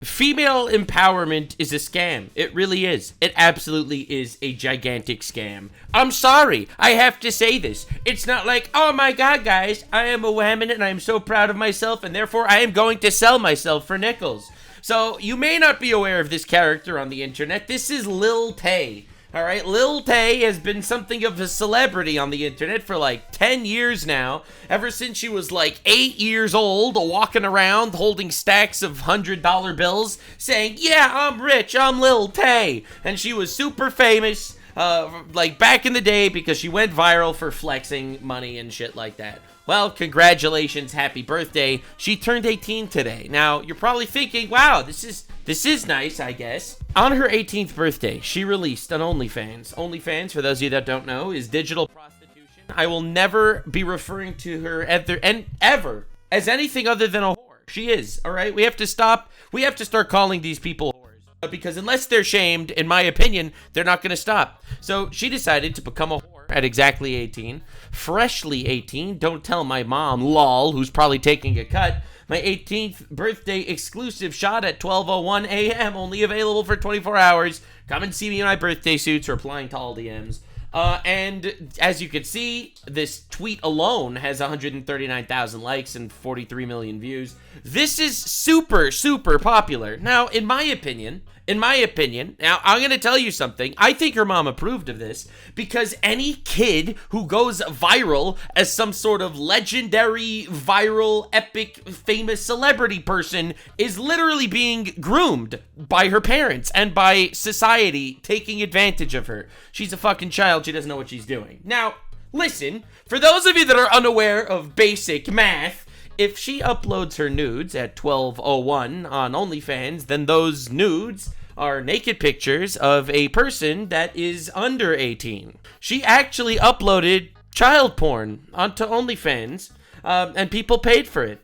Female empowerment is a scam. It really is. It absolutely is a gigantic scam. I'm sorry. I have to say this. It's not like, oh my god, guys, I am a woman and I am so proud of myself and therefore I am going to sell myself for nickels. So you may not be aware of this character on the internet. This is Lil Tay. All right, Lil Tay has been something of a celebrity on the internet for like 10 years now, ever since she was like 8 years old, walking around holding stacks of $100 bills, saying, yeah, I'm rich, I'm Lil Tay. And she was super famous, like back in the day because she went viral for flexing money and shit like that. Well, congratulations, happy birthday. She turned 18 today. Now, you're probably thinking, wow, this is nice, I guess. On her 18th birthday, she released an OnlyFans. OnlyFans, for those of you that don't know, is digital prostitution. I will never be referring to her ever as anything other than a whore. She is, all right? We have to start calling these people whores. Because unless they're shamed, in my opinion, they're not going to stop. So she decided to become a whore at exactly 18. Freshly 18. Don't tell my mom, lol, who's probably taking a cut. My 18th birthday exclusive shot at 12:01 a.m. Only available for 24 hours. Come and see me in my birthday suits, replying to all DMs. And as you can see, this tweet alone has 139,000 likes and 43 million views. This is super, super popular. Now, in my opinion, now I'm going to tell you something. I think her mom approved of this because any kid who goes viral as some sort of legendary, viral, epic, famous celebrity person is literally being groomed by her parents and by society taking advantage of her. She's a fucking child. She doesn't know what she's doing. Now, listen, for those of you that are unaware of basic math, if she uploads her nudes at 12:01 on OnlyFans, then those nudes are naked pictures of a person that is under 18. She actually uploaded child porn onto OnlyFans, and people paid for it.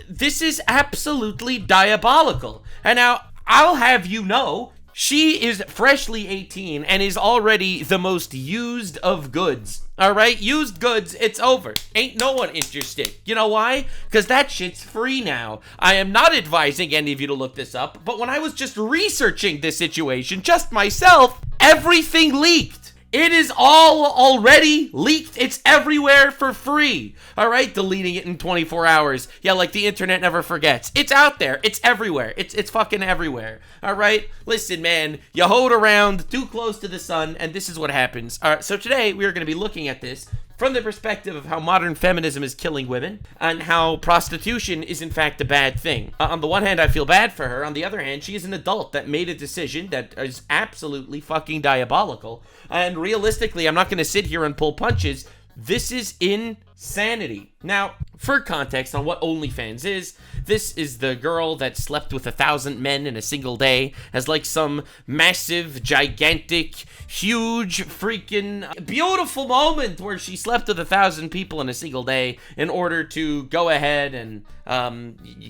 This is absolutely diabolical. And now, I'll have you know, she is freshly 18 and is already the most used of goods. All right? Used goods, it's over. Ain't no one interested. You know why? Because that shit's free now. I am not advising any of you to look this up, but when I was just researching this situation, just myself, everything leaked. It is all already leaked. It's everywhere for free. All right, deleting it in 24 hours. Yeah, like the internet never forgets. It's out there. It's everywhere. It's fucking everywhere. All right, listen, man. You hold around too close to the sun, and this is what happens. All right, so today we are going to be looking at this from the perspective of how modern feminism is killing women and how prostitution is in fact a bad thing. On the one hand, I feel bad for her. On the other hand, she is an adult that made a decision that is absolutely fucking diabolical. And realistically, I'm not going to sit here and pull punches. This is insanity. Now, for context on what OnlyFans is, this is the girl that slept with 1,000 men in a single day as like some massive, gigantic, huge, freaking beautiful moment where she slept with 1,000 people in a single day in order to go ahead and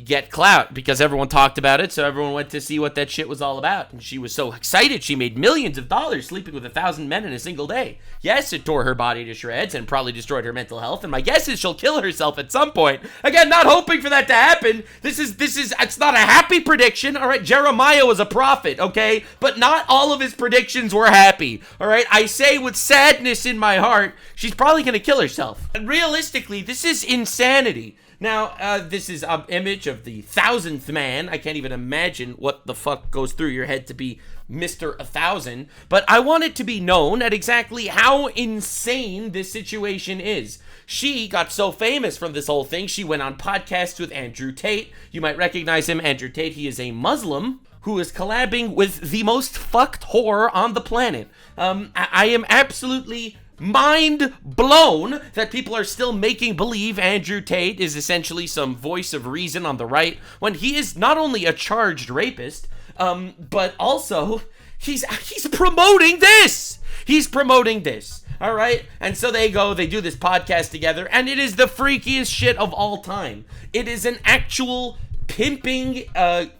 get clout because everyone talked about it, so everyone went to see what that shit was all about. And she was so excited, she made millions of dollars sleeping with 1,000 men in a single day. Yes, it tore her body to shreds and probably destroyed her mental health, and my guess is she'll kill herself at some point. Again, not hoping for that to happen. It's not a happy prediction, all right? Jeremiah was a prophet, okay? But not all of his predictions were happy, all right? I say with sadness in my heart, she's probably gonna kill herself. And realistically, this is insanity. Now, this is an image of the 1,000th man. I can't even imagine what the fuck goes through your head to be Mr. 1,000. But I want it to be known at exactly how insane this situation is. She got so famous from this whole thing, she went on podcasts with Andrew Tate. You might recognize him, Andrew Tate. He is a Muslim who is collabing with the most fucked whore on the planet. I am absolutely mind blown that people are still making believe Andrew Tate is essentially some voice of reason on the right when he is not only a charged rapist, but also he's promoting this. He's promoting this. All right. And so they do this podcast together, and it is the freakiest shit of all time. It is an actual pimping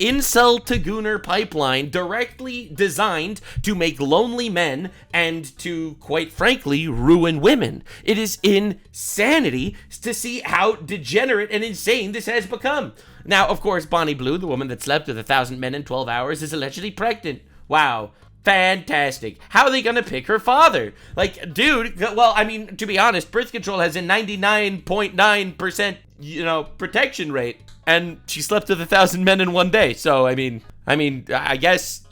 incel to gooner pipeline directly designed to make lonely men and to, quite frankly, ruin women. It is insanity to see how degenerate and insane this has become. Now, of course, Bonnie Blue, the woman that slept with 1,000 men in 12 hours, is allegedly pregnant. Wow. Fantastic. How are they gonna pick her father? Like, dude, well, I mean, to be honest, birth control has a 99.9%, protection rate, and she slept with 1,000 men in one day. So, I mean, I guess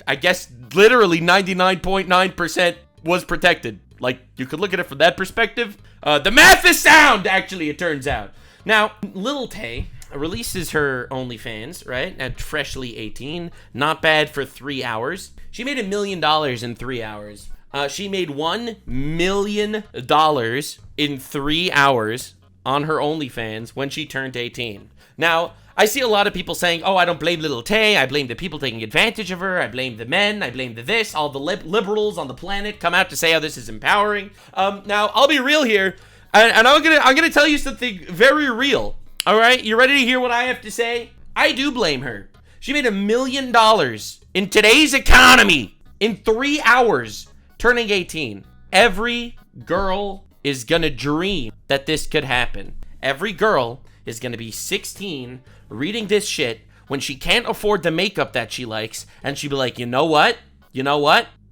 literally 99.9% was protected. Like, you could look at it from that perspective. The math is sound, actually, it turns out. Now, Lil Tay releases her OnlyFans, right, at freshly 18. Not bad for 3 hours. She made $1 million in 3 hours. She made $1 million in 3 hours on her OnlyFans when she turned 18. Now, I see a lot of people saying, oh, I don't blame Lil Tay, I blame the people taking advantage of her, I blame the men, I blame the this, all the liberals on the planet come out to say how this is empowering. Now, I'll be real here, and I'm gonna tell you something very real. All right, you ready to hear what I have to say? I do blame her. She made $1 million in today's economy in 3 hours turning 18. Every girl is gonna dream that this could happen. Every girl is gonna be 16 reading this shit when she can't afford the makeup that she likes, and she'll be like, you know what?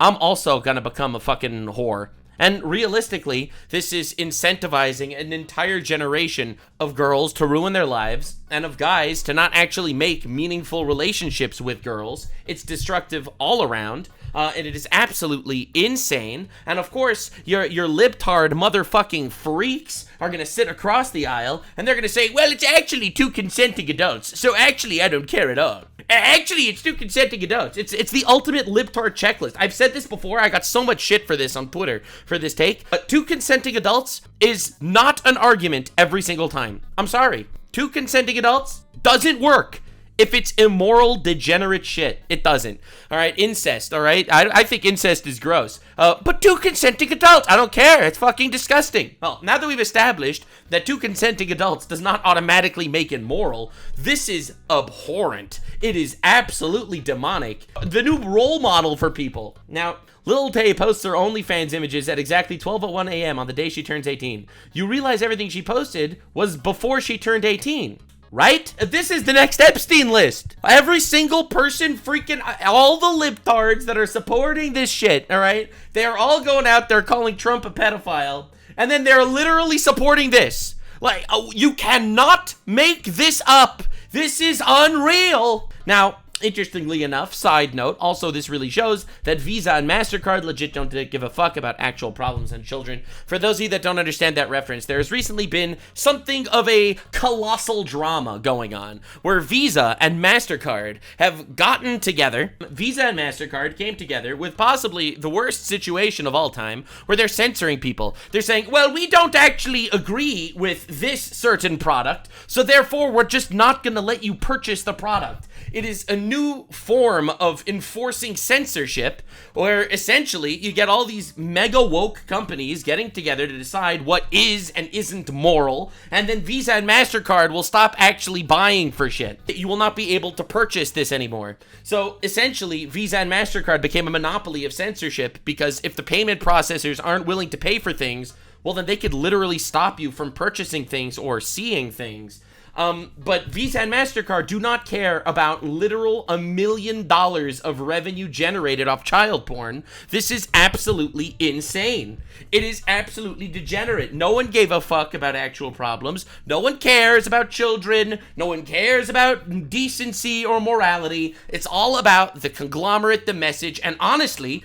I'm also gonna become a fucking whore. And realistically, this is incentivizing an entire generation of girls to ruin their lives and of guys to not actually make meaningful relationships with girls. It's destructive all around. And it is absolutely insane. And of course, your libtard motherfucking freaks are gonna sit across the aisle and they're gonna say, well, it's actually 2 consenting adults, so actually I don't care at all. Actually, it's 2 consenting adults. It's the ultimate libtard checklist. I've said this before. I got so much shit for this on Twitter for this take. But 2 consenting adults is not an argument every single time. I'm sorry. 2 consenting adults doesn't work. If it's immoral, degenerate shit, it doesn't. All right, incest, all right? I think incest is gross. But 2 consenting adults, I don't care. It's fucking disgusting. Well, now that we've established that 2 consenting adults does not automatically make it moral, this is abhorrent. It is absolutely demonic. The new role model for people. Now, Lil Tay posts her OnlyFans images at exactly 12:01 a.m. on the day she turns 18. You realize everything she posted was before she turned 18. Right? This is the next Epstein list. Every single person, freaking all the libtards that are supporting this shit, all right? They are all going out there calling Trump a pedophile, and then they're literally supporting this. Like, you cannot make this up. This is unreal. Now, interestingly enough, side note, also this really shows that Visa and MasterCard legit don't give a fuck about actual problems in children. For those of you that don't understand that reference, there has recently been something of a colossal drama going on where Visa and MasterCard have gotten together. Visa and MasterCard came together with possibly the worst situation of all time where they're censoring people. They're saying, well, we don't actually agree with this certain product, so therefore we're just not going to let you purchase the product. It is a new form of enforcing censorship where essentially you get all these mega woke companies getting together to decide what is and isn't moral, and then Visa and MasterCard will stop actually buying for shit. You will not be able to purchase this anymore. So essentially, Visa and MasterCard became a monopoly of censorship because if the payment processors aren't willing to pay for things, well, then they could literally stop you from purchasing things or seeing things. But Visa and MasterCard do not care about literal $1 million of revenue generated off child porn. This is absolutely insane. It is absolutely degenerate. No one gave a fuck about actual problems. No one cares about children. No one cares about decency or morality. It's all about the conglomerate, the message, and honestly,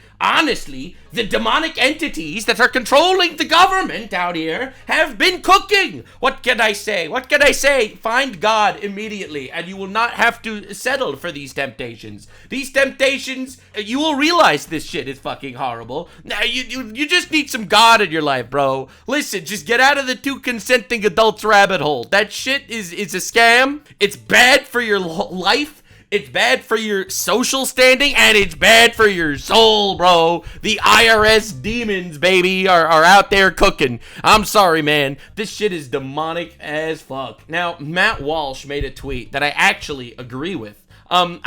the demonic entities that are controlling the government out here have been cooking. What can I say? Find God immediately, and you will not have to settle for these temptations. These temptations, you will realize this shit is fucking horrible. Now, you just need some God in your life, bro. Listen, just get out of the 2 consenting adults rabbit hole. That shit is a scam. It's bad for your life. It's bad for your social standing, and it's bad for your soul, bro. The IRS demons, baby, are out there cooking. I'm sorry, man. This shit is demonic as fuck. Now, Matt Walsh made a tweet that I actually agree with. And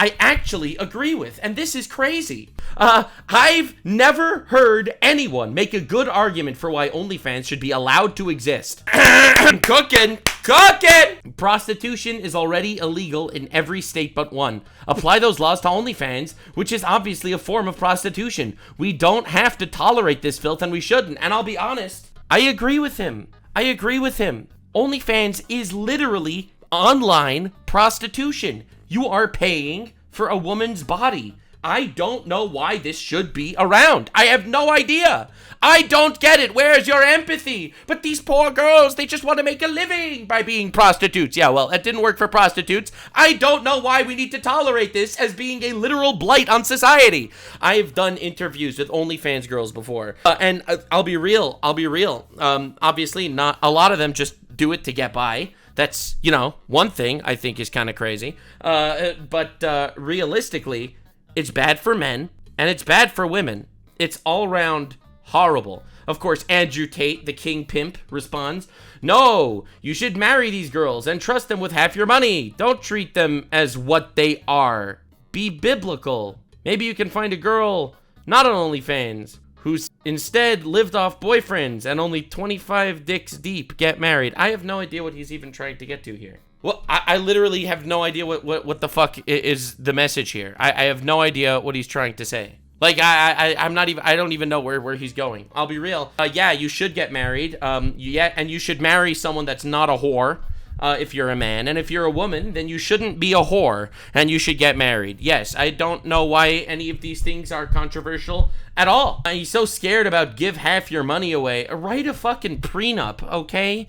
this is crazy. I've never heard anyone make a good argument for why OnlyFans should be allowed to exist. Cooking. Cooking! Prostitution is already illegal in every state but one. Apply those laws to OnlyFans, which is obviously a form of prostitution. We don't have to tolerate this filth, and we shouldn't. And I'll be honest, I agree with him. OnlyFans is literally online prostitution. You are paying for a woman's body. I don't know why this should be around. I have no idea. I don't get it. Where's your empathy? But these poor girls, they just want to make a living by being prostitutes. Yeah, well, it didn't work for prostitutes. I don't know why we need to tolerate this as being a literal blight on society. I've done interviews with OnlyFans girls before. And I'll be real. Obviously, not a lot of them just do it to get by. That's, you know, one thing I think is kind of crazy. But realistically, it's bad for men, and it's bad for women. It's all around horrible. Of course, Andrew Tate, the king pimp, responds, "No, you should marry these girls and trust them with half your money. Don't treat them as what they are. Be biblical. Maybe you can find a girl, not on OnlyFans, who's instead lived off boyfriends and only 25 dicks deep get married." I have no idea what he's even trying to get to here. Well, I literally have no idea what the fuck is the message here. I have no idea what he's trying to say. Like, I'm not even, I don't even know where he's going. I'll be real. Yeah, you should get married. Yeah, and you should marry someone that's not a whore. If you're a man, and if you're a woman, then you shouldn't be a whore, and you should get married. Yes, I don't know why any of these things are controversial at all. He's so scared about give half your money away. Write a fucking prenup, okay?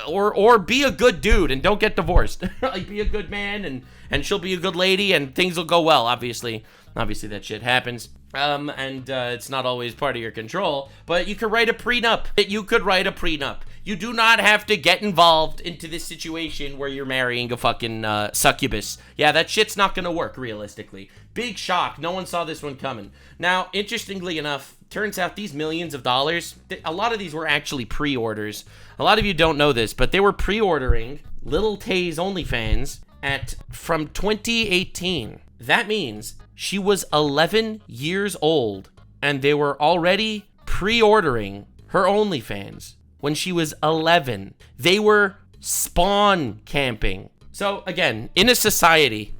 Or be a good dude and don't get divorced. Like, be a good man, and she'll be a good lady, and things will go well, obviously. Obviously, that shit happens. And it's not always part of your control, but you could write a prenup. You do not have to get involved into this situation where you're marrying a fucking succubus. Yeah, that shit's not gonna work, realistically. Big shock. No one saw this one coming. Now, interestingly enough, turns out these millions of dollars, a lot of these were actually pre-orders. A lot of you don't know this, but they were pre-ordering Lil Tay's OnlyFans from 2018. That means she was 11 years old, and they were already pre-ordering her OnlyFans when she was 11. They were spawn camping. So again, in a society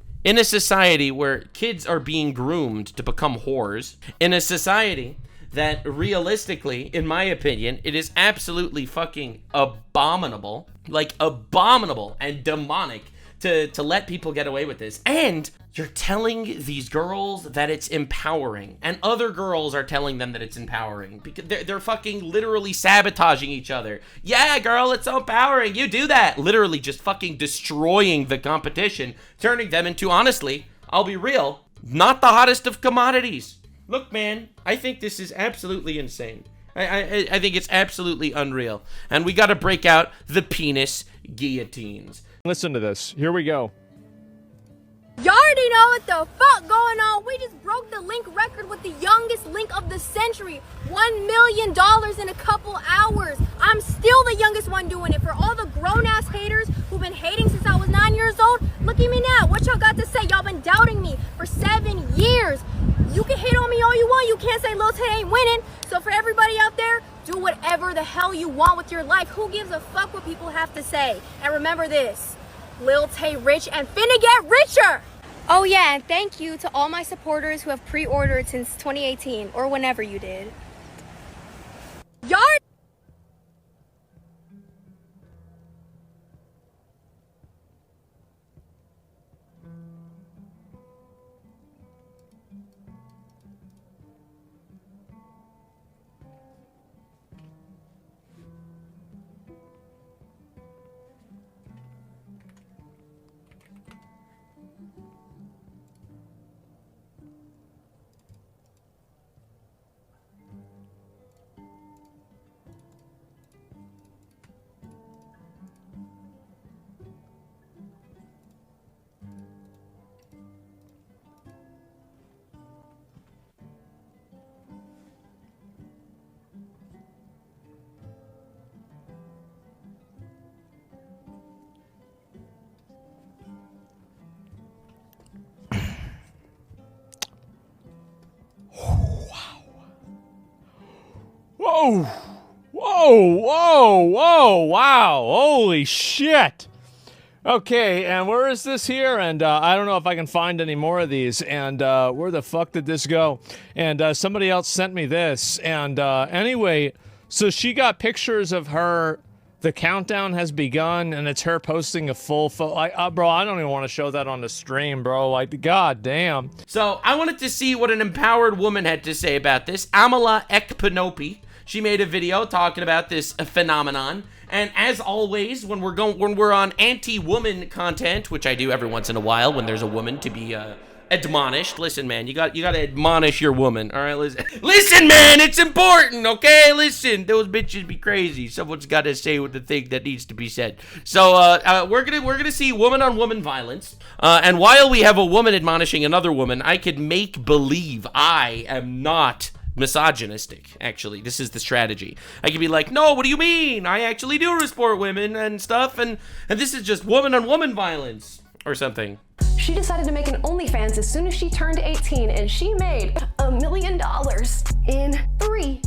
where kids are being groomed to become whores, in a society that realistically, in my opinion, it is absolutely fucking abominable, like abominable and demonic to let people get away with this. And you're telling these girls that it's empowering, and other girls are telling them that it's empowering, because they're fucking literally sabotaging each other. Yeah, girl, it's so empowering. You do that. Literally just fucking destroying the competition, turning them into, honestly, I'll be real, not the hottest of commodities. Look, man, I think this is absolutely insane. I think it's absolutely unreal. And we gotta break out the penis guillotines. Listen to this. Here we go. You already know what the fuck going on. We just broke the link record with the youngest link of the century. $1 million in a couple hours. I'm still the youngest one doing it. For all the grown-ass haters who've been hating since I was 9 years old, look at me now. What y'all got to say? Y'all been doubting me for 7 years. You can hate on me all you want. You can't say Lil Tay ain't winning. So for everybody out there, do whatever the hell you want with your life. Who gives a fuck what people have to say? And remember this, Lil Tay rich and finna get richer. Oh yeah, and thank you to all my supporters who have pre-ordered since 2018 or whenever you did. Y'all Whoa! Whoa! whoa, wow, holy shit. Okay, and where is this here? And I don't know if I can find any more of these. And where the fuck did this go? And somebody else sent me this. And anyway, so she got pictures of her. The countdown has begun, and it's her posting a full photo. Bro, I don't even want to show that on the stream, bro. Like, god damn. So I wanted to see what an empowered woman had to say about this. Amala Ekpunobi. She made a video talking about this phenomenon. And as always, when we're on anti-woman content, which I do every once in a while when there's a woman to be admonished. Listen, man, you got to admonish your woman. All right, listen, man, it's important. Okay, listen, those bitches be crazy. Someone's got to say what the thing that needs to be said. So we're gonna see woman-on-woman violence. And while we have a woman admonishing another woman, I could make believe I am not misogynistic. Actually, this is the strategy. I could be like, no, what do you mean? I actually do support women and stuff, and this is just woman-on-woman violence or something. She decided to make an OnlyFans as soon as she turned 18, and she made $1 million in 3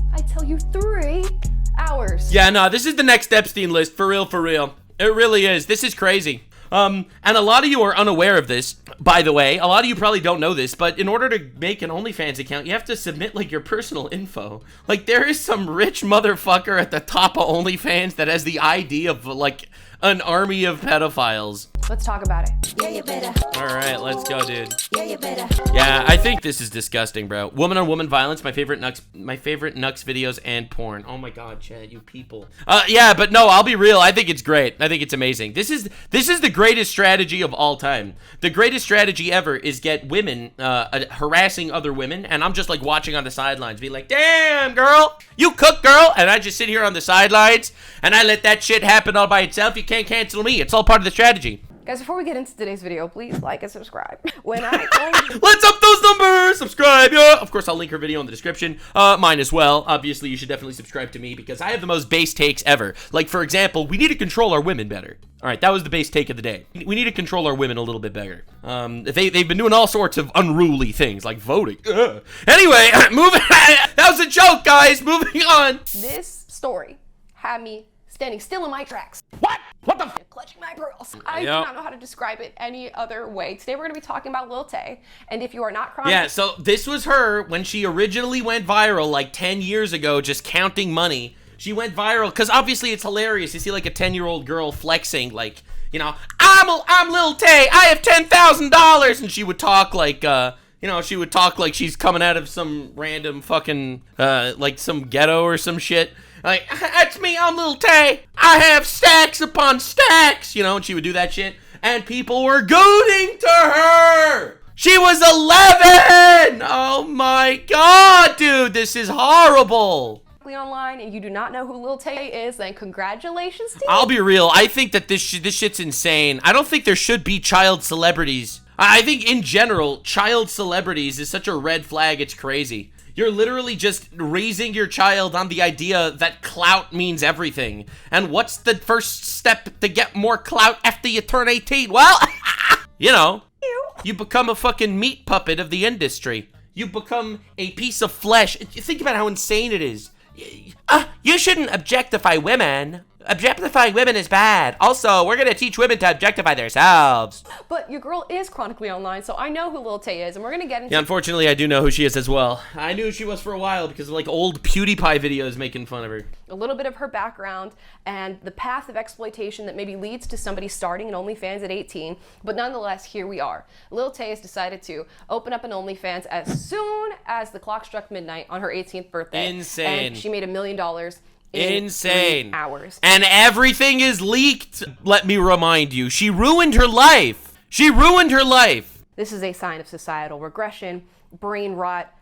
hours. Yeah, no, this is the next Epstein list, for real. It really is. This is crazy. And a lot of you are unaware of this, by the way. A lot of you probably don't know this, but in order to make an OnlyFans account, you have to submit, like, your personal info. Like, there is some rich motherfucker at the top of OnlyFans that has the ID of, like, an army of pedophiles. Let's talk about it. Yeah, you better. All right, let's go, dude. Yeah, you better. Yeah, I think this is disgusting, bro. Woman-on-woman violence, my favorite Nux videos, and porn. Oh my god, Chad, you people. Yeah, but no, I'll be real. I think it's great. I think it's amazing. This is the greatest strategy of all time. The greatest strategy ever is get women harassing other women, and I'm just like watching on the sidelines, be like, damn, girl, you cook, girl, and I just sit here on the sidelines, and I let that shit happen all by itself. You can't cancel me. It's all part of the strategy. Guys, before we get into today's video, please like and subscribe. When Let's up those numbers! Subscribe, yeah! Of course, I'll link her video in the description. Mine as well. Obviously, you should definitely subscribe to me because I have the most base takes ever. Like, for example, we need to control our women better. Alright, that was the base take of the day. We need to control our women a little bit better. They've been doing all sorts of unruly things, like voting. Ugh. Anyway, moving that was a joke, guys! Moving on! This story had me standing still in my tracks. What? What the f? Clutching my pearls. I do not know how to describe it any other way. Today we're going to be talking about Lil Tay, and if you are not crying... Yeah, so this was her when she originally went viral like 10 years ago, just counting money. She went viral, because obviously it's hilarious. You see like a 10-year-old girl flexing like, you know, I'm Lil Tay, I have $10,000, and she would talk like, you know, she would talk like she's coming out of some random fucking, like some ghetto or some shit. Like, that's me, I'm Lil Tay. I have stacks upon stacks, you know, and she would do that shit. And people were gooning to her. She was 11. Oh my god, dude, this is horrible. Online and you do not know who Lil Tay is, then congratulations to you. I'll be real, I think that this shit's insane. I don't think there should be child celebrities. I think in general, child celebrities is such a red flag, it's crazy. You're literally just raising your child on the idea that clout means everything. And what's the first step to get more clout after you turn 18? Well, you know, you become a fucking meat puppet of the industry. You become a piece of flesh. Think about how insane it is. You shouldn't objectify women. Objectifying women is bad. Also, we're gonna teach women to objectify themselves. But your girl is chronically online, so I know who Lil Tay is, and we're gonna get into... Yeah, unfortunately, I do know who she is as well. I knew who she was for a while because of like old PewDiePie videos making fun of her. A little bit of her background and the path of exploitation that maybe leads to somebody starting an OnlyFans at 18, but nonetheless, here we are. Lil Tay has decided to open up an OnlyFans as soon as the clock struck midnight on her 18th birthday. Insane. And she made $1 million in insane 3 hours. And everything is leaked. Let me remind you, she ruined her life. She ruined her life. This is a sign of societal regression, brain rot,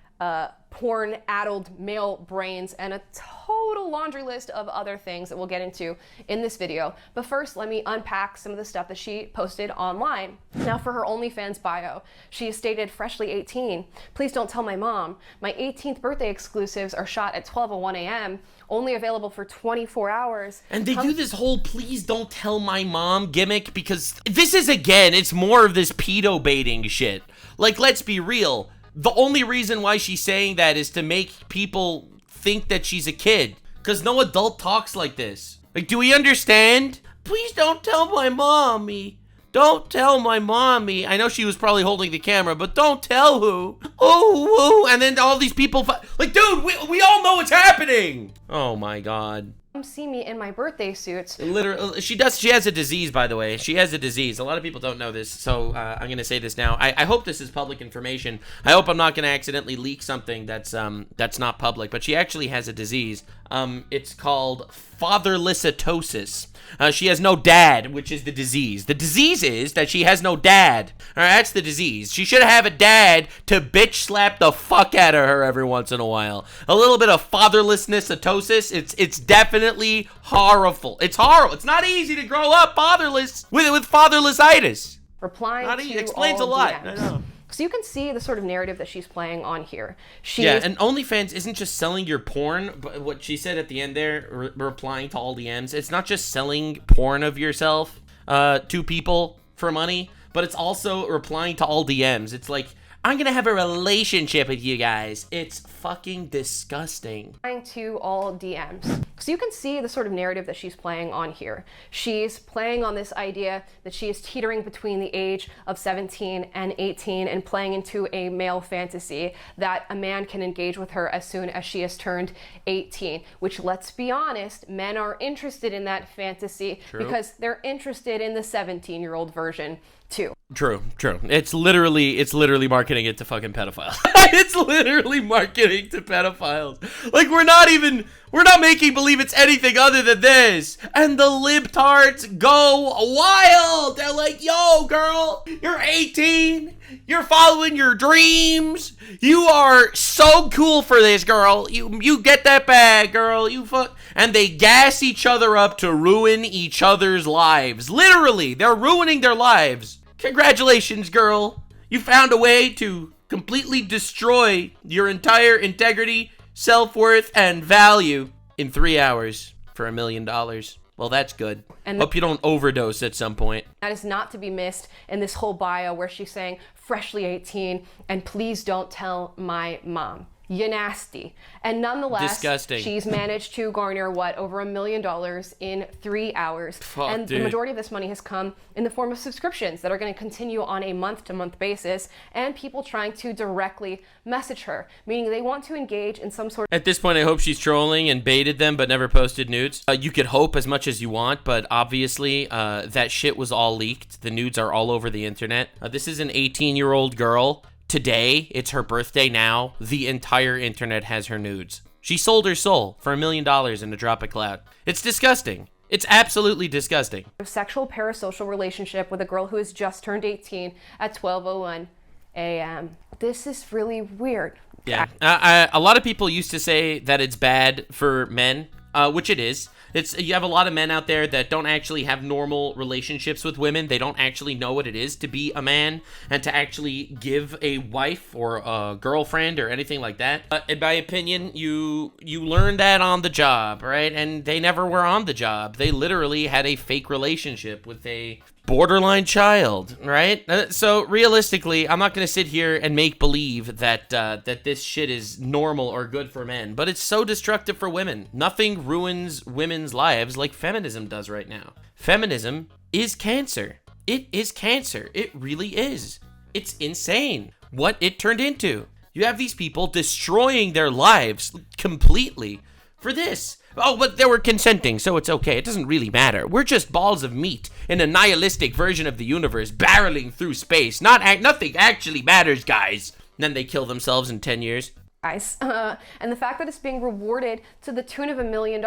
porn-addled male brains, and a total laundry list of other things that we'll get into in this video. But first, let me unpack some of the stuff that she posted online. Now, for her OnlyFans bio, she stated, freshly 18, please don't tell my mom. My 18th birthday exclusives are shot at 12:01 a.m., only available for 24 hours. And they do this whole please don't tell my mom gimmick because this is, again, it's more of this pedo baiting shit. Like, let's be real. The only reason why she's saying that is to make people think that she's a kid. because no adult talks like this. Like, do we understand? Please don't tell my mommy. Don't tell my mommy. I know she was probably holding the camera, but don't tell who. Oh, and then all these people, like, dude, we all know what's happening. Oh my God. See me in my birthday suits. Literally, she has a disease, by the way. She has a disease. A lot of people don't know this, so I'm gonna say this now. I hope this is public information. I hope I'm not gonna accidentally leak something that's not public, but she actually has a disease. It's called fatherlessitosis. She has no dad, which is the disease. The disease is that she has no dad. All right, that's the disease. She should have a dad to bitch slap the fuck out of her every once in a while. A little bit of fatherlessitosis. It's definitely horrible. It's horrible. It's not easy to grow up fatherless with fatherlessitis. Replying Not to easy. Explains a all lot. DMs. I know. So you can see the sort of narrative that she's playing on here. Yeah, and OnlyFans isn't just selling your porn, but what she said at the end there, replying to all DMs, it's not just selling porn of yourself to people for money, but it's also replying to all DMs. It's like, I'm gonna have a relationship with you guys. It's fucking disgusting. Replying to all DMs. So you can see the sort of narrative that she's playing on here. She's playing on this idea that she is teetering between the age of 17 and 18 and playing into a male fantasy that a man can engage with her as soon as she has turned 18, which, let's be honest, men are interested in that fantasy. True. Because they're interested in the 17-year-old version too. True. It's literally marketing it to fucking pedophiles. It's literally marketing to pedophiles. Like, we're not making believe it's anything other than this. And the libtards go wild. They're like, yo, girl, you're 18. You're following your dreams. You are so cool for this, girl. You get that bag, girl. And they gas each other up to ruin each other's lives. Literally, they're ruining their lives. Congratulations, girl. You found a way to completely destroy your entire integrity, self-worth, and value in 3 hours for $1 million. Well, that's good. And hope you don't overdose at some point. That is not to be missed in this whole bio where she's saying, freshly 18, and please don't tell my mom. You nasty. And nonetheless, disgusting. She's managed to garner, over $1 million in 3 hours. Fuck, and dude. The majority of this money has come in the form of subscriptions that are going to continue on a month-to-month basis, and people trying to directly message her, meaning they want to engage in some sort of... At this point, I hope she's trolling and baited them, but never posted nudes. You could hope as much as you want, but obviously, that shit was all leaked. The nudes are all over the internet. This is an 18-year-old girl. Today, it's her birthday now. The entire internet has her nudes. She sold her soul for $1 million in a drop of clout. It's disgusting. It's absolutely disgusting. Sexual parasocial relationship with a girl who has just turned 18 at 12:01 a.m. This is really weird. Yeah. A lot of people used to say that it's bad for men, which it is. You have a lot of men out there that don't actually have normal relationships with women. They don't actually know what it is to be a man and to actually give a wife or a girlfriend or anything like that. In my opinion, you learn that on the job, right? And they never were on the job. They literally had a fake relationship with a borderline child, right? So realistically, I'm not going to sit here and make believe that this shit is normal or good for men, but it's so destructive for women. Nothing ruins women's lives like feminism does right now. Feminism is cancer. It is cancer. It really is. It's insane what it turned into. You have these people destroying their lives completely for this. Oh, but they were consenting, so it's okay. It doesn't really matter. We're just balls of meat in a nihilistic version of the universe barreling through space. Nothing actually matters, guys. And then they kill themselves in 10 years. Guys, and the fact that it's being rewarded to the tune of $1 million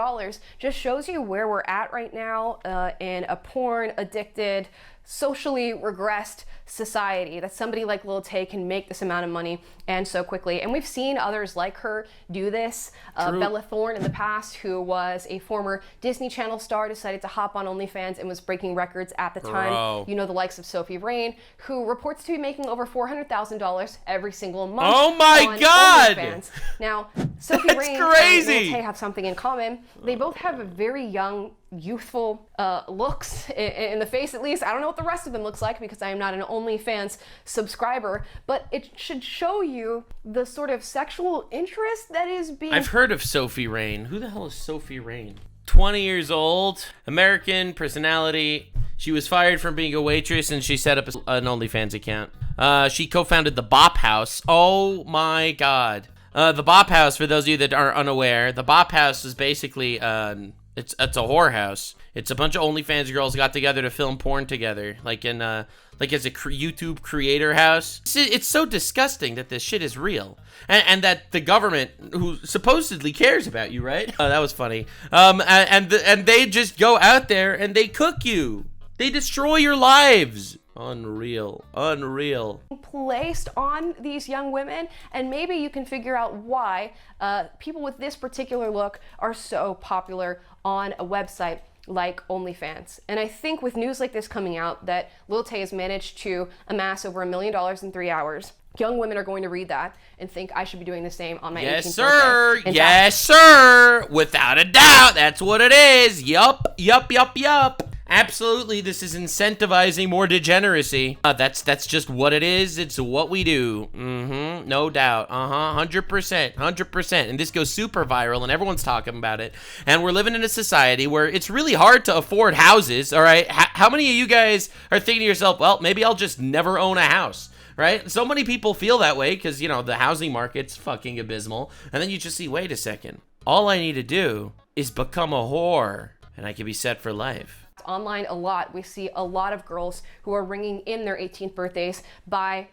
just shows you where we're at right now in a porn-addicted, socially regressed society, that somebody like Lil Tay can make this amount of money and so quickly. And we've seen others like her do this. Bella Thorne in the past, who was a former Disney Channel star, decided to hop on OnlyFans and was breaking records at the time. Bro. You know, the likes of Sophie Rain, who reports to be making over $400,000 every single month. Oh my on God! OnlyFans. Now, Sophie That's Rain crazy. and Lil Tay have something in common. They both have very young, youthful looks in the face, at least. I don't know what the rest of them looks like because I am not an OnlyFans subscriber, but it should show you the sort of sexual interest that is being... I've heard of Sophie Rain. Who the hell is Sophie Rain? 20 years old, American personality. She was fired from being a waitress and she set up an OnlyFans account. She co-founded the Bop House. Oh my God. The Bop House, for those of you that are unaware, the Bop House is basically, it's a whorehouse. It's a bunch of OnlyFans girls got together to film porn together, like as a YouTube creator house. It's so disgusting that this shit is real, and that the government, who supposedly cares about you, right? Oh, that was funny. And they just go out there and they cook you. They destroy your lives. Unreal. Placed on these young women, and maybe you can figure out why people with this particular look are so popular on a website like OnlyFans. And I think with news like this coming out that Lil Tay has managed to amass over $1 million in 3 hours, young women are going to read that and think I should be doing the same on my 18th Yes, sir. birthday. Yes, sir. Without a doubt, that's what it is. Yup. Absolutely, this is incentivizing more degeneracy. That's just what it is. It's what we do. No doubt. 100%. And this goes super viral and everyone's talking about it. And we're living in a society where it's really hard to afford houses, all right? How many of you guys are thinking to yourself, well, maybe I'll just never own a house, right? So many people feel that way because, you know, the housing market's fucking abysmal. And then you just see, wait a second. All I need to do is become a whore and I can be set for life. Online a lot. We see a lot of girls who are ringing in their 18th birthdays by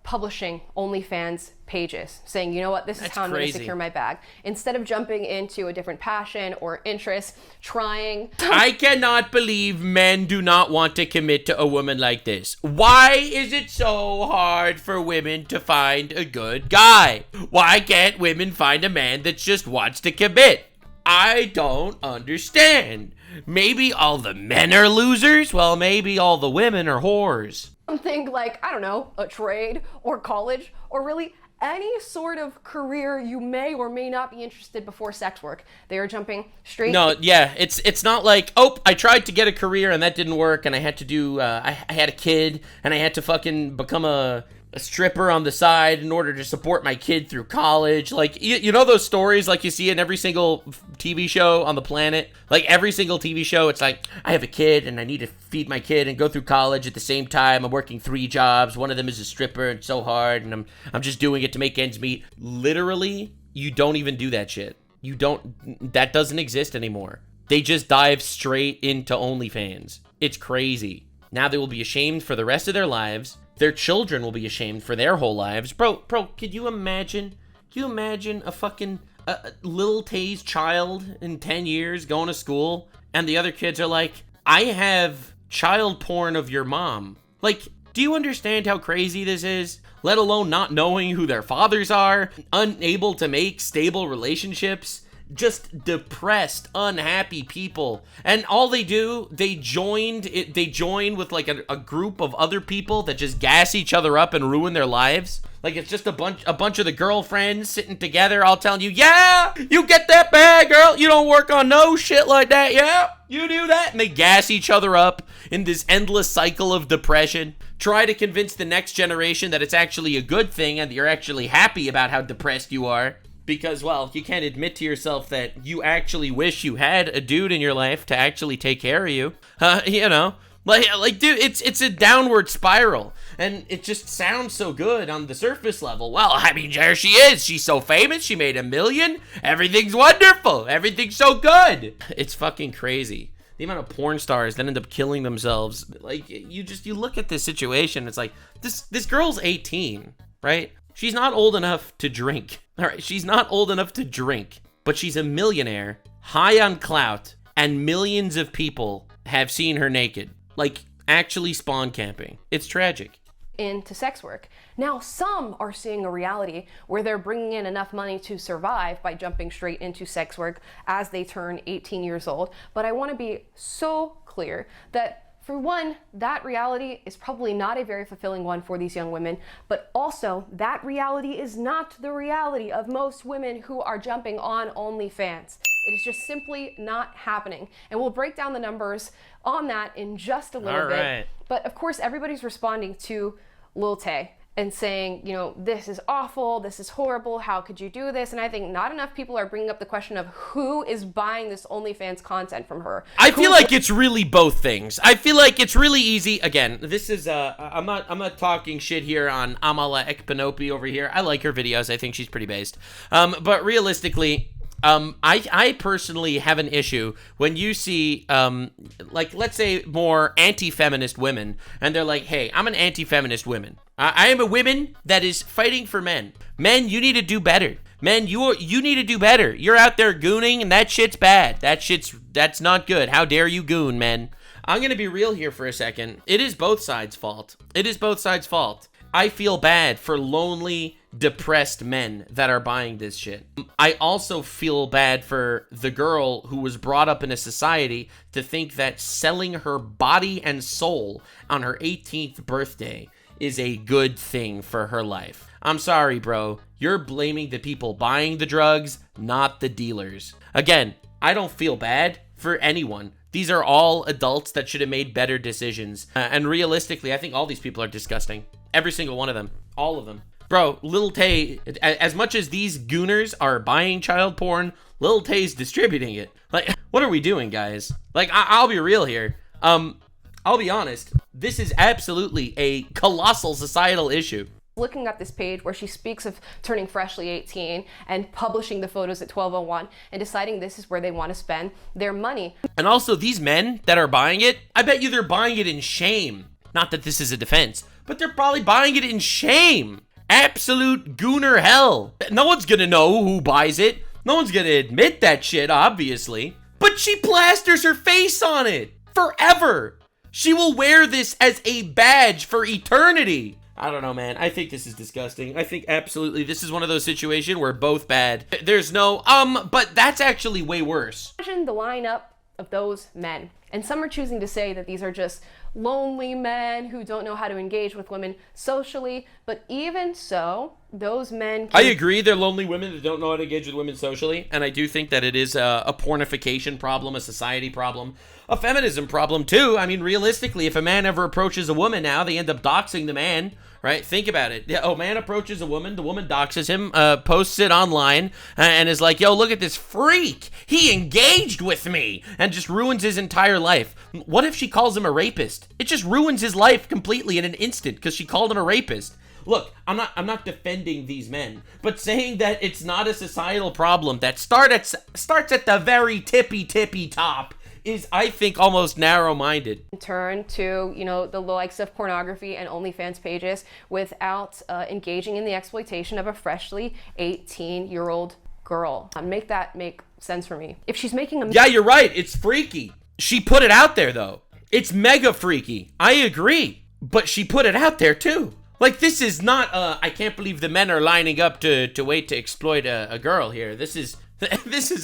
publishing OnlyFans pages, saying, you know what, this is how I'm going to secure my bag. Instead of jumping into a different passion or interest, trying... I cannot believe men do not want to commit to a woman like this. Why is it so hard for women to find a good guy? Why can't women find a man that just wants to commit? I don't understand. Maybe all the men are losers? Well, maybe all the women are whores. Something like, I don't know, a trade or college or really any sort of career you may or may not be interested before sex work. They are jumping straight... No, yeah, it's not like, oh, I tried to get a career and that didn't work and I had to do, I had a kid and I had to fucking become a stripper on the side in order to support my kid through college. Like, you know those stories like you see in every single TV show on the planet? Like, every single TV show, it's like, I have a kid and I need to feed my kid and go through college at the same time. I'm working 3 jobs. One of them is a stripper. It's so hard and I'm just doing it to make ends meet. Literally, you don't even do that shit. That doesn't exist anymore. They just dive straight into OnlyFans. It's crazy. Now they will be ashamed for the rest of their lives. Their children will be ashamed for their whole lives. Bro, could you imagine? Can you imagine a fucking Lil Tay's child in 10 years going to school and the other kids are like, I have child porn of your mom. Like, do you understand how crazy this is? Let alone not knowing who their fathers are, unable to make stable relationships. Just depressed, unhappy people. And all they do, they join with like a group of other people that just gas each other up and ruin their lives. Like, it's just a bunch of the girlfriends sitting together all telling you, yeah, you get that bag, girl. You don't work on no shit like that. Yeah, you do that. And they gas each other up in this endless cycle of depression. Try to convince the next generation that it's actually a good thing and that you're actually happy about how depressed you are. Because, well, you can't admit to yourself that you actually wish you had a dude in your life to actually take care of you. You know, like, dude, it's a downward spiral. And it just sounds so good on the surface level. Well, I mean, there she is. She's so famous. She made $1 million. Everything's wonderful. Everything's so good. It's fucking crazy. The amount of porn stars that end up killing themselves. Like, you look at this situation. It's like, this girl's 18, right? She's not old enough to drink. All right, she's not old enough to drink, but she's a millionaire, high on clout, and millions of people have seen her naked. Like, actually spawn camping. It's tragic. Into sex work. Now, some are seeing a reality where they're bringing in enough money to survive by jumping straight into sex work as they turn 18 years old. But I want to be so clear that For one, that reality is probably not a very fulfilling one for these young women, but also that reality is not the reality of most women who are jumping on OnlyFans. It is just simply not happening. And we'll break down the numbers on that in just a little bit. But of course, everybody's responding to Lil Tay and saying, you know, this is awful, this is horrible, how could you do this? And I think not enough people are bringing up the question of who is buying this OnlyFans content from her. I feel like it's really both things. I feel like it's really easy. Again, this is I'm not talking shit here on Amala Ekpunobi over here. I like her videos. I think she's pretty based. But realistically, I personally have an issue when you see, like, let's say more anti-feminist women, and they're like, hey, I'm an anti-feminist woman. I am a woman that is fighting for men. Men, you need to do better. Men, you need to do better. You're out there gooning, and that shit's bad. That's not good. How dare you goon, men? I'm gonna be real here for a second. It is both sides' fault. It is both sides' fault. I feel bad for lonely, depressed men that are buying this shit. I also feel bad for the girl who was brought up in a society to think that selling her body and soul on her 18th birthday is a good thing for her life. I'm sorry, bro. You're blaming the people buying the drugs, not the dealers. Again, I don't feel bad for anyone. These are all adults that should have made better decisions. And realistically, I think all these people are disgusting. Every single one of them. All of them. Bro, Lil Tay, as much as these gooners are buying child porn, Lil Tay's distributing it. Like, what are we doing, guys? Like, I'll be real here. I'll be honest. This is absolutely a colossal societal issue. Looking at this page where she speaks of turning freshly 18 and publishing the photos at 12:01 and deciding this is where they want to spend their money. And also, these men that are buying it, I bet you they're buying it in shame. Not that this is a defense, but they're probably buying it in shame. Absolute gooner hell. No one's gonna know who buys it. No one's gonna admit that shit, obviously. But she plasters her face on it forever. She will wear this as a badge for eternity. I don't know, man. I think this is disgusting. I think absolutely this is one of those situations where both bad. There's no, but that's actually way worse. Imagine the lineup of those men. And some are choosing to say that these are just lonely men who don't know how to engage with women socially. But even so, those men I agree, they're lonely women that don't know how to engage with women socially. And I do think that it is a pornification problem, a society problem, a feminism problem too. I mean, realistically, if a man ever approaches a woman now, they end up doxing the man, right? Think about it. Oh, man approaches a woman, the woman doxes him, posts it online, and is like, yo, look at this freak. He engaged with me, and just ruins his entire life. What if she calls him a rapist? It just ruins his life completely in an instant because she called him a rapist. Look, I'm not defending these men, but saying that it's not a societal problem that starts at the very tippy top is, I think, almost narrow-minded. Turn to, you know, the likes of pornography and OnlyFans pages without engaging in the exploitation of a freshly 18-year-old girl. Make that make sense for me. If she's making a... Yeah, you're right. It's freaky. She put it out there, though. It's mega freaky. I agree. But she put it out there, too. Like, this is not, I can't believe the men are lining up to wait to exploit a girl here. This is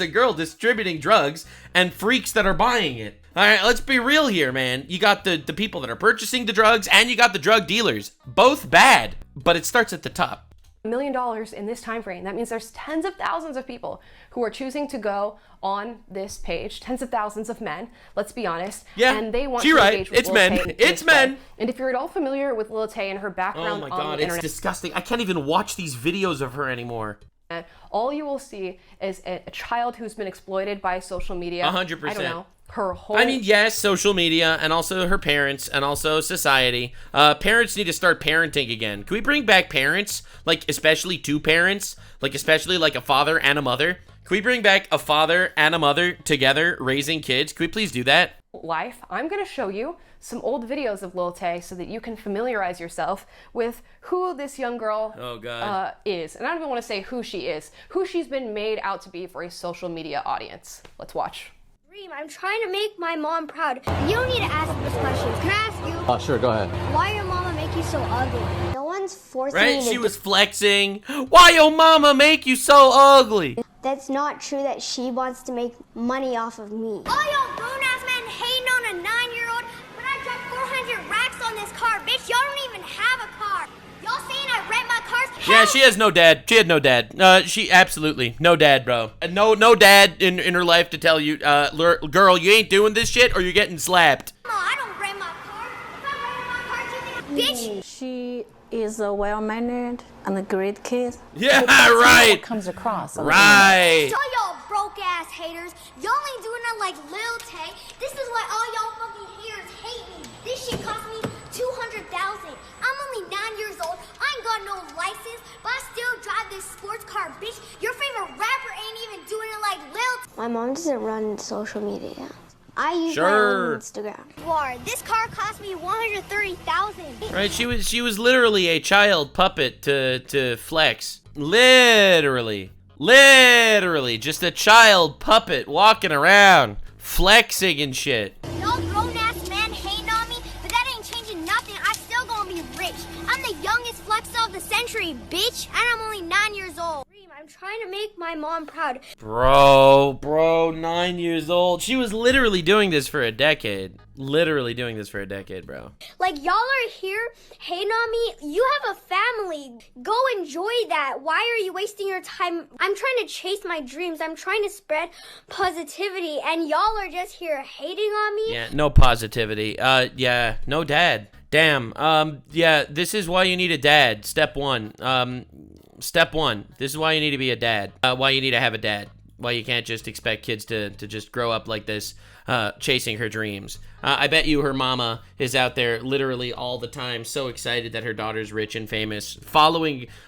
a girl distributing drugs and freaks that are buying it. All right, let's be real here, man. You got the people that are purchasing the drugs and you got the drug dealers. Both bad, but it starts at the top. $1 million in this time frame. That means there's tens of thousands of people who are choosing to go on this page, tens of thousands of men, let's be honest. Yeah, and they want you're to right. engage with It's Lil men. Tay It's men. And if you're at all familiar with Lil Tay and her background Oh my on god, the it's internet, disgusting. I can't even watch these videos of her anymore. all you will see is a child who's been exploited by social media. 100%. I don't know. Her whole... I mean, yes, social media and also her parents and also society. Parents need to start parenting again. Can we bring back parents? Like, especially two parents? Like, especially like a father and a mother? Can we bring back a father and a mother together raising kids? Can we please do that? Life. I'm going to show you some old videos of Lil Tay so that you can familiarize yourself with who this young girl is. And I don't even want to say who she is, who she's been made out to be for a social media audience. Let's watch. I'm trying to make my mom proud. You don't need to ask this question. Can I ask you? Sure, go ahead. Why your mama make you so ugly? No one's forcing Right? me to She was flexing. Why your mama make you so ugly? That's not true that she wants to make money off of me. All y'all grown-ass men hating on a 9-year-old when I drop Yeah, she has no dad. She had no dad. She absolutely no dad, bro. No dad in her life to tell you, girl, you ain't doing this shit or you're getting slapped. No, I don't bring my car. If I bring my car, you think, bitch. She is a well-mannered and a great kid. Yeah, right. What comes across. Right. So y'all broke ass haters, y'all ain't doing it like Lil Tay. This is why all y'all fucking haters hate me. This shit cost me $200,000. I'm only 9 years old. I ain't got no license, but I still drive this sports car, bitch. Your favorite rapper ain't even doing it like Lil Tay. My mom doesn't run social media. I use my Sure. own Instagram. War. This car cost me $130,000. Right, she was literally a child puppet to flex. Literally, just a child puppet walking around, flexing and shit. Y'all grown ass man hating on me, but that ain't changing nothing. I still gonna be rich. I'm the youngest flexer of the century, bitch, and I'm only 9 years old. I'm trying to make my mom proud. Bro, 9 years old. She was literally doing this for a decade. Bro. Like, y'all are here hating on me. You have a family. Go enjoy that. Why are you wasting your time? I'm trying to chase my dreams. I'm trying to spread positivity, and y'all are just here hating on me. Yeah, no positivity. Yeah, no dad. Damn. Yeah, this is why you need a dad. Step one. This is why you need to be a dad. Why you need to have a dad. Why you can't just expect kids to just grow up like this, chasing her dreams. I bet you her mama is out there literally all the time, so excited that her daughter's rich and famous,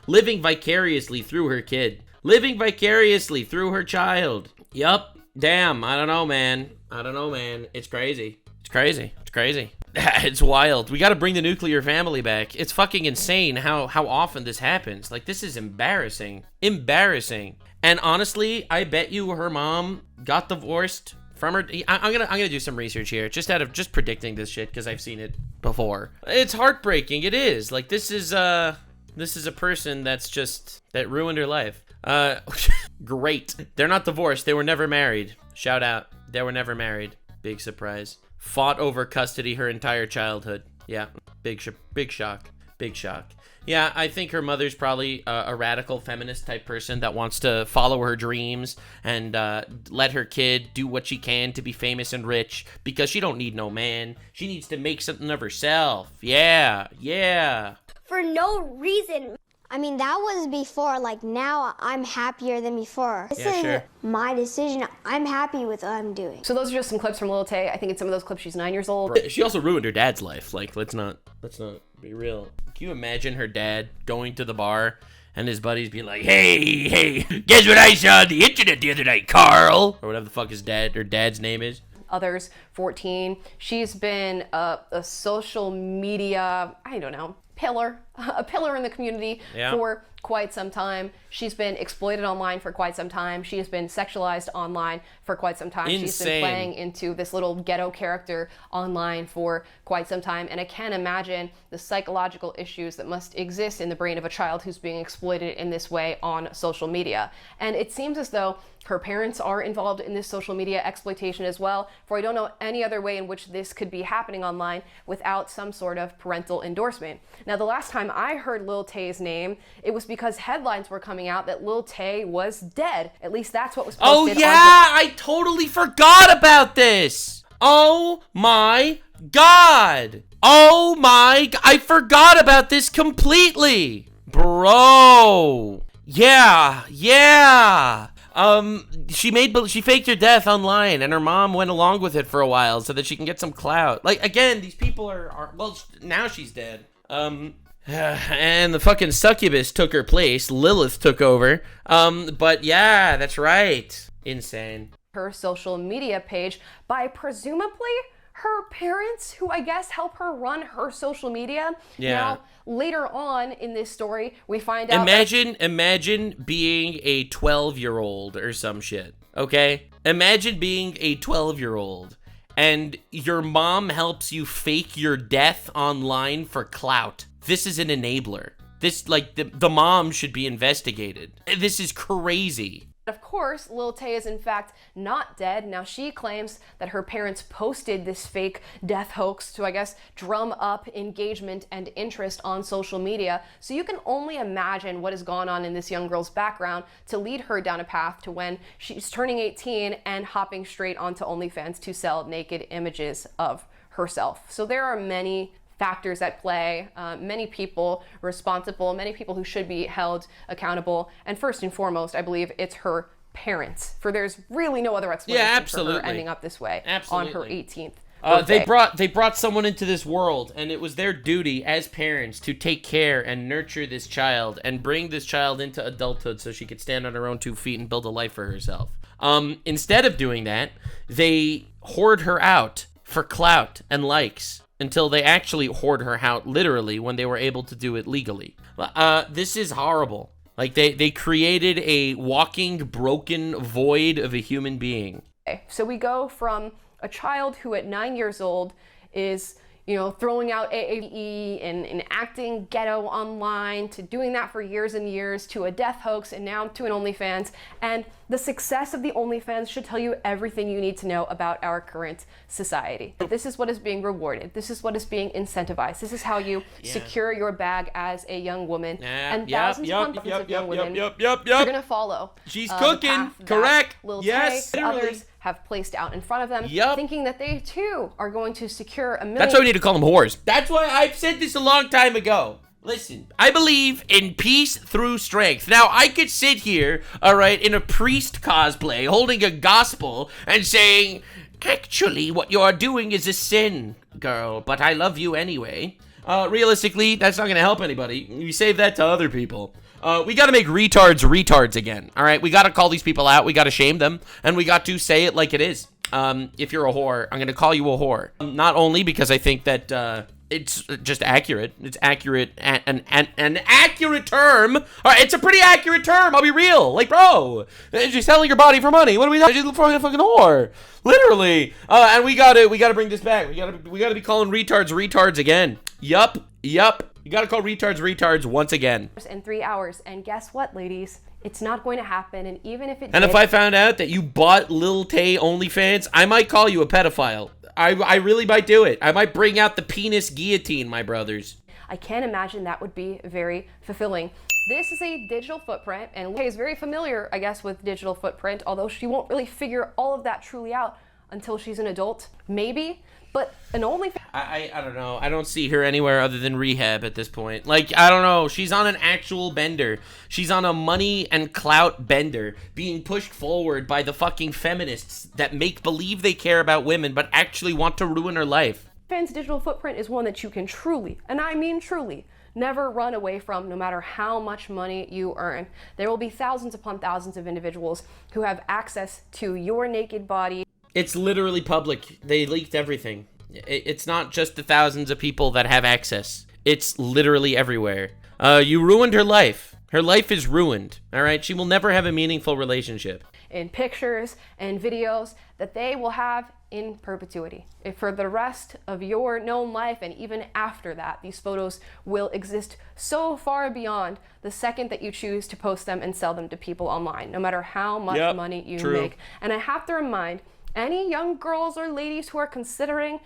living vicariously through her kid. Living vicariously through her child. Yup. Damn, I don't know, man. It's crazy. It's wild. We gotta bring the nuclear family back. It's fucking insane how often this happens. Like, this is embarrassing. And honestly, I bet you her mom got divorced from her. I'm gonna do some research here, just predicting this shit because I've seen it before. It's heartbreaking. It is. Like, this is a person that ruined her life. Great. They're not divorced. They were never married. Shout out. They were never married. Big surprise. Fought over custody her entire childhood. Yeah, big shock. Yeah, I think her mother's probably a radical feminist type person that wants to follow her dreams and let her kid do what she can to be famous and rich because she don't need no man. She needs to make something of herself. Yeah. For no reason. I mean, that was before. Like, now I'm happier than before. This is sure. my decision. I'm happy with what I'm doing. So those are just some clips from Lil Tay. I think in some of those clips she's 9 years old. She also ruined her dad's life. Like, let's not be real. Can you imagine her dad going to the bar and his buddies being like, hey, guess what I saw on the internet the other night, Carl? Or whatever the fuck his dad's name is. Others, 14. She's been a social media, I don't know, a pillar in the community for quite some time. She's been exploited online for quite some time. She has been sexualized online for quite some time. Insane. She's been playing into this little ghetto character online for quite some time. And I can't imagine the psychological issues that must exist in the brain of a child who's being exploited in this way on social media. And it seems as though her parents are involved in this social media exploitation as well, for I don't know any other way in which this could be happening online without some sort of parental endorsement. Now, the last time I heard Lil Tay's name, it was because headlines were coming out that Lil Tay was dead. At least that's what was posted. Oh yeah, I totally forgot about this. Oh my god. I forgot about this completely. Bro. Yeah. She faked her death online, and her mom went along with it for a while so that she can get some clout. Like, again, these people are well, now she's dead. And the fucking succubus took her place. Lilith took over. But yeah, that's right. Insane. Her social media page by presumably her parents, who I guess help her run her social media. Yeah. Now, later on in this story, we find out. Imagine being a 12-year-old or some shit. Okay? Imagine being a 12-year-old and your mom helps you fake your death online for clout. This is an enabler. This, like, the mom should be investigated. This is crazy. Of course, Lil Tay is in fact not dead. Now, she claims that her parents posted this fake death hoax to, I guess, drum up engagement and interest on social media. So you can only imagine what has gone on in this young girl's background to lead her down a path to when she's turning 18 and hopping straight onto OnlyFans to sell naked images of herself. So there are many factors at play, many people responsible, many people who should be held accountable. And first and foremost, I believe it's her parents, for there's really no other explanation for her ending up this way on her 18th birthday. They brought someone into this world, and it was their duty as parents to take care and nurture this child and bring this child into adulthood so she could stand on her own 2 feet and build a life for herself. Instead of doing that, they hoard her out for clout and likes, until they actually hoard her out literally when they were able to do it legally. This is horrible. Like, they created a walking, broken void of a human being. So we go from a child who at 9 years old is, you know, throwing out AAVE and acting ghetto online, to doing that for years and years, to a death hoax, and now to an OnlyFans. And the success of the OnlyFans should tell you everything you need to know about our current society. This is what is being rewarded. This is what is being incentivized. This is how you secure your bag as a young woman. And thousands upon thousands of young women are going to follow. She's cooking. Correct. Lil Tay and others have placed out in front of them, thinking that they too are going to secure $1 million. That's why we need to call them whores. That's why I've said this a long time ago. Listen, I believe in peace through strength. Now, I could sit here, all right, in a priest cosplay, holding a gospel and saying, actually, what you're doing is a sin, girl, but I love you anyway. Realistically, that's not going to help anybody. We save that to other people. We got to make retards again, all right? We got to call these people out. We got to shame them, and we got to say it like it is. If you're a whore, I'm going to call you a whore. Not only because I think that it's just accurate. It's accurate, an accurate term. All right, it's a pretty accurate term. I'll be real. Like, bro, you're selling your body for money. What are we talking? She's a fucking whore, literally. And we gotta bring this back. We gotta be calling retards again. Yup. You gotta call retards once again. In 3 hours, and guess what, ladies? It's not going to happen, and even if it did, if I found out that you bought Lil Tay OnlyFans, I might call you a pedophile. I really might do it. I might bring out the penis guillotine, my brothers. I can't imagine that would be very fulfilling. This is a digital footprint, and Lil Tay is very familiar, I guess, with digital footprint, although she won't really figure all of that truly out until she's an adult, maybe. But an OnlyFans... I don't know. I don't see her anywhere other than rehab at this point. Like, I don't know. She's on an actual bender. She's on a money and clout bender, being pushed forward by the fucking feminists that make believe they care about women, but actually want to ruin her life. OnlyFans' digital footprint is one that you can truly, and I mean truly, never run away from, no matter how much money you earn. There will be thousands upon thousands of individuals who have access to your naked body. It's literally public. They leaked everything. It's not just the thousands of people that have access. It's literally everywhere. You ruined her life. Her life is ruined, all right? She will never have a meaningful relationship. In pictures and videos that they will have in perpetuity. If for the rest of your known life, and even after that, these photos will exist so far beyond the second that you choose to post them and sell them to people online, no matter how much money you make. And I have to remind any young girls or ladies who are considering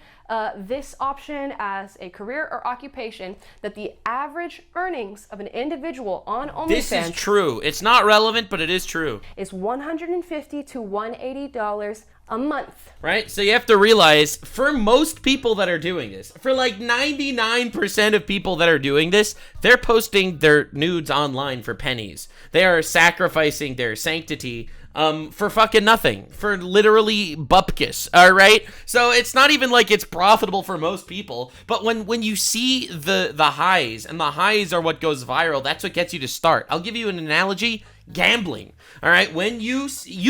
this option as a career or occupation that the average earnings of an individual on OnlyFans... This is true. It's not relevant, but it is true. ...is $150 to $180 a month. Right? So you have to realize, for most people that are doing this, for like 99% of people that are doing this, they're posting their nudes online for pennies. They are sacrificing their sanctity for fucking nothing, for literally bupkis, all right? So it's not even like it's profitable for most people, but when you see the highs, and the highs are what goes viral, that's what gets you to start. I'll give you an analogy: gambling, all right? When you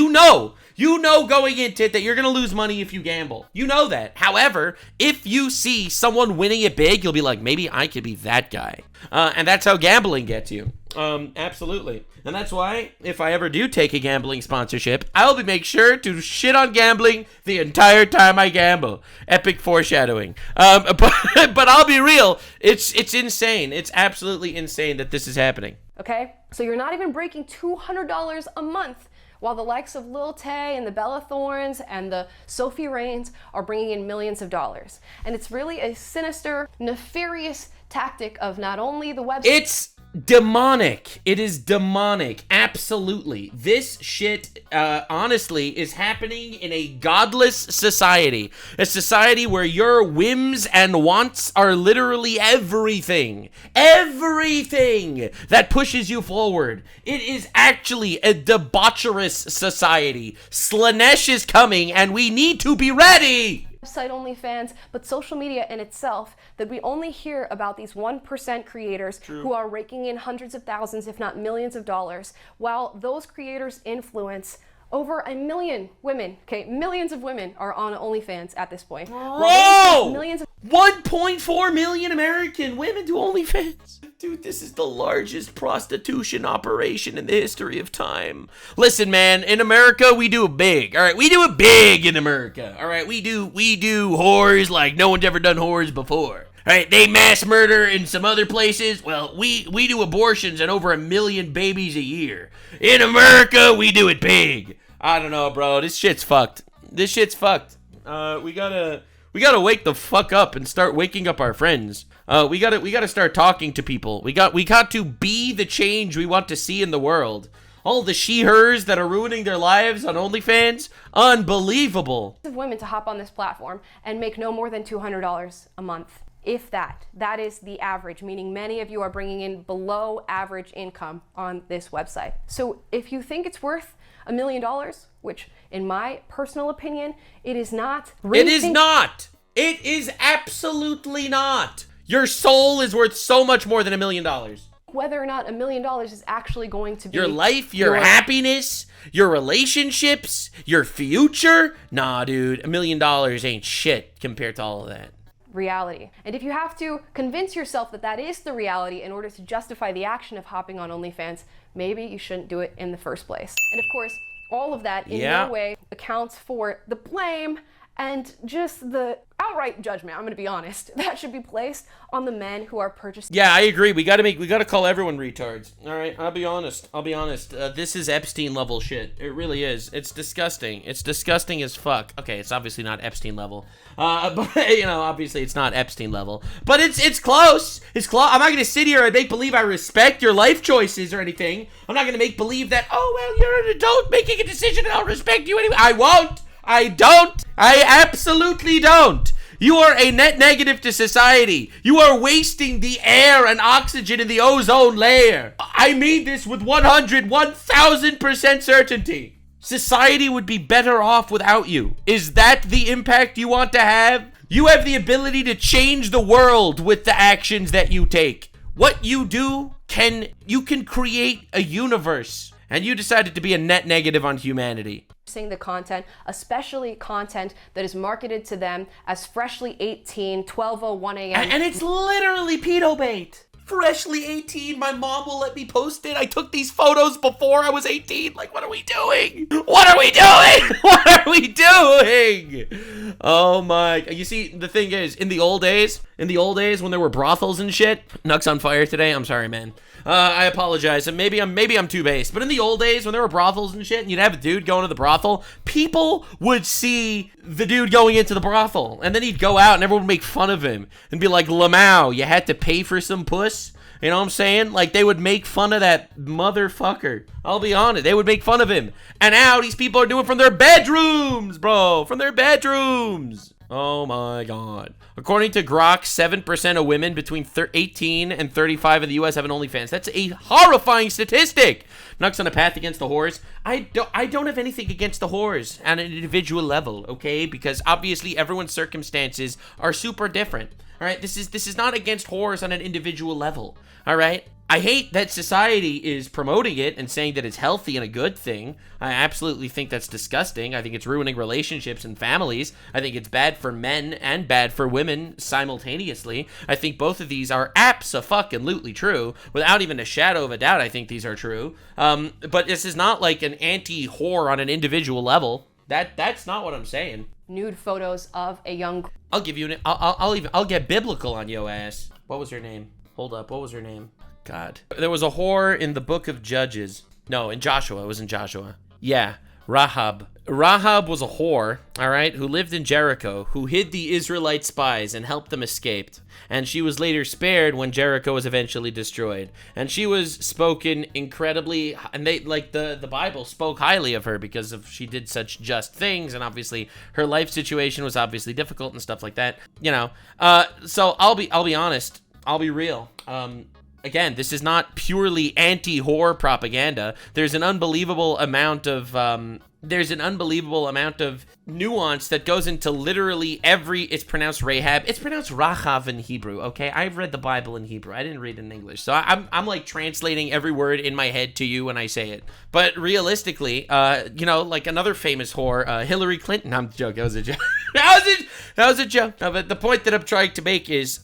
know going into it that you're gonna lose money if you gamble. You know that. However, if you see someone winning it big, you'll be like, maybe I could be that guy. And that's how gambling gets you. Absolutely. And that's why, if I ever do take a gambling sponsorship, I'll make sure to shit on gambling the entire time I gamble. Epic foreshadowing. But I'll be real, it's insane. It's absolutely insane that this is happening. Okay? So you're not even breaking $200 a month while the likes of Lil Tay and the Bella Thornes and the Sophie Rains are bringing in millions of dollars. And it's really a sinister, nefarious tactic of not only the website— It's demonic. It is demonic. Absolutely. This shit, honestly, is happening in a godless society. A society where your whims and wants are literally everything. Everything that pushes you forward. It is actually a debaucherous society. Slanesh is coming, and we need to be ready. Website OnlyFans, but social media in itself, that we only hear about these 1% creators who are raking in hundreds of thousands, if not millions of dollars, while those creators influence over 1 million women. Okay, millions of women are on OnlyFans at this point. Whoa! Millions of 1.4 million American women do OnlyFans. Dude, this is the largest prostitution operation in the history of time. Listen, man, in America, we do it big. All right, we do it big in America. All right, we do whores like no one's ever done whores before. All right, they mass murder in some other places. Well, we do abortions and over 1 million babies a year. In America, we do it big. I don't know, bro. This shit's fucked. This shit's fucked. We gotta wake the fuck up and start waking up our friends. We gotta start talking to people. We got to be the change we want to see in the world. All the she-hers that are ruining their lives on OnlyFans, unbelievable. women to hop on this platform and make no more than $200 a month. If that. That is the average, meaning many of you are bringing in below average income on this website. So if you think it's worth $1 million, which in my personal opinion, it is not. It is not. It is absolutely not. Your soul is worth so much more than $1 million. Whether or not $1 million is actually going to be your life, your happiness, your relationships, your future. Nah, dude, $1 million ain't shit compared to all of that. Reality. And if you have to convince yourself that that is the reality in order to justify the action of hopping on OnlyFans, maybe you shouldn't do it in the first place. And of course, all of that in no way accounts for the blame and just the outright judgment, I'm gonna be honest, that should be placed on the men who are purchasing. Yeah, I agree. We gotta call everyone retards. All right, I'll be honest. This is Epstein level shit. It really is. It's disgusting. It's disgusting as fuck. Okay, it's obviously not Epstein level. But you know, obviously it's not Epstein level. But it's close. It's close. I'm not gonna sit here and make believe I respect your life choices or anything. I'm not gonna make believe that, oh well, you're an adult making a decision and I'll respect you anyway. I won't. I don't. I absolutely don't. You are a net negative to society. You are wasting the air and oxygen in the ozone layer. I mean this with 1000% certainty. Society would be better off without you. Is that the impact you want to have? You have the ability to change the world with the actions that you take. What you do, you can create a universe. And you decided to be a net negative on humanity. The content, especially content that is marketed to them as freshly 18, 12:01 a.m. And it's literally pedo bait. Freshly 18, my mom will let me post it. I took these photos before I was 18. Like, what are we doing? What are we doing? What are we doing? Oh my, you see, the thing is, in the old days when there were brothels and shit, Nux on fire today, I'm sorry, man. I apologize, and maybe I'm too based, but in the old days when there were brothels and shit, and you'd have a dude going to the brothel, people would see the dude going into the brothel, and then he'd go out and everyone would make fun of him, and be like, Lamau, you had to pay for some puss? You know what I'm saying? Like, they would make fun of that motherfucker. I'll be honest, they would make fun of him. And now these people are doing it from their bedrooms, bro, from their bedrooms. Oh my god. According to Grok, 7% of women between 18 and 35 in the US have an OnlyFans. That's a horrifying statistic. Nux on a path against the whores. I don't have anything against the whores on an individual level, okay? Because obviously everyone's circumstances are super different. All right, this is not against whores on an individual level. All right? I hate that society is promoting it and saying that it's healthy and a good thing. I absolutely think that's disgusting. I think it's ruining relationships and families. I think it's bad for men and bad for women simultaneously. I think both of these are abso-fucking-lutely true. Without even a shadow of a doubt, I think these are true. But this is not like an anti-whore on an individual level. That's not what I'm saying. Nude photos of a young... I'll give you an... I'll get biblical on yo ass. What was her name? Hold up, what was her name? God. There was a whore in the book of Judges. No, in Joshua. It was in Joshua. Yeah, Rahab. Rahab was a whore, all right, who lived in Jericho, who hid the Israelite spies and helped them escape. And she was later spared when Jericho was eventually destroyed. And she was spoken incredibly, and they, like, the Bible spoke highly of her because of she did such just things, and obviously her life situation was obviously difficult and stuff like that, you know. So I'll be honest, I'll be real. Again, this is not purely anti-whore propaganda. There's an unbelievable amount of nuance that goes into literally every. It's pronounced Rahab. It's pronounced Rahav in Hebrew. Okay, I've read the Bible in Hebrew. I didn't read it in English, so I'm like translating every word in my head to you when I say it. But realistically, you know, like another famous whore, Hillary Clinton. I'm joking. That was a joke. that was a joke. No, but the point that I'm trying to make is,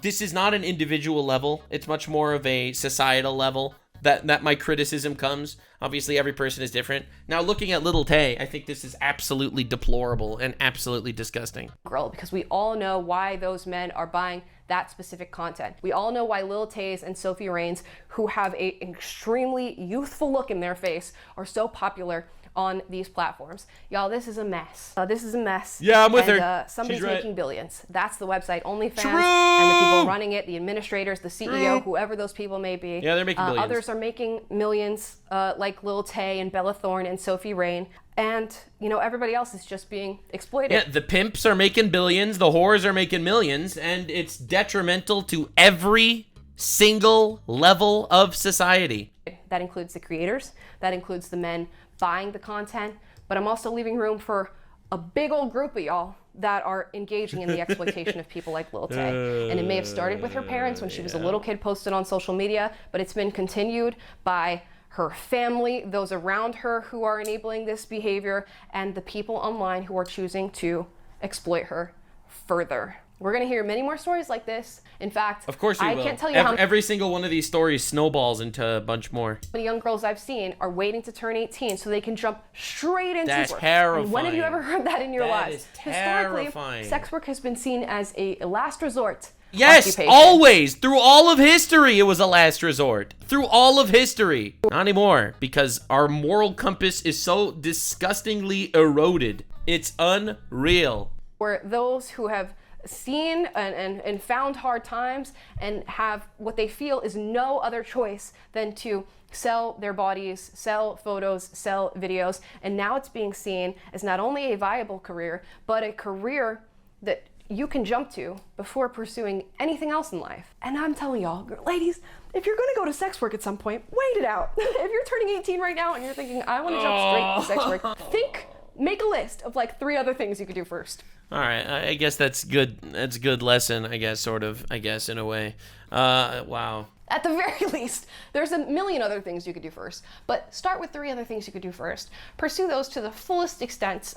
this is not an individual level. It's much more of a societal level that my criticism comes. Obviously, every person is different. Now, looking at Lil Tay, I think this is absolutely deplorable and absolutely disgusting. Girl, because we all know why those men are buying that specific content. We all know why Lil Tays and Sophie Raines, who have an extremely youthful look in their face, are so popular on these platforms. Y'all, this is a mess. This is a mess. Yeah, I'm with her. Somebody's She's right. making billions. That's the website, OnlyFans, True. and the people running it, the administrators, the CEO, whoever those people may be. Yeah, they're making billions. Others are making millions, like Lil Tay and Bella Thorne and Sophie Rain. And, you know, everybody else is just being exploited. Yeah, the pimps are making billions, the whores are making millions, and it's detrimental to every single level of society. That includes the creators, that includes the men buying the content, but I'm also leaving room for a big old group of y'all that are engaging in the exploitation of people like Lil Tay. And it may have started with her parents when she was a little kid, posted on social media, but it's been continued by her family, those around her who are enabling this behavior, and the people online who are choosing to exploit her further. We're gonna hear many more stories like this. In fact, of course we will. Can't tell you how every single one of these stories snowballs into a bunch more. Many young girls I've seen are waiting to turn 18 so they can jump straight into That's work. terrifying. And when have you ever heard that in your lives? That is terrifying. Historically, sex work has been seen as a last resort. Yes, occupation. always. Through all of history, it was a last resort. Through all of history. Not anymore, because our moral compass is so disgustingly eroded. It's unreal. Where those who have seen and found hard times and have what they feel is no other choice than to sell their bodies, sell photos, sell videos, and now it's being seen as not only a viable career, but a career that you can jump to before pursuing anything else in life. And I'm telling y'all, ladies, if you're gonna go to sex work at some point, wait it out. If you're turning 18 right now and you're thinking, I wanna jump straight to sex work, make a list of like 3 other things you could do first. All right, I guess that's good. That's a good lesson, I guess, sort of, I guess, in a way. Wow. At the very least, there's a million other things you could do first, but start with 3 other things you could do first. Pursue those to the fullest extent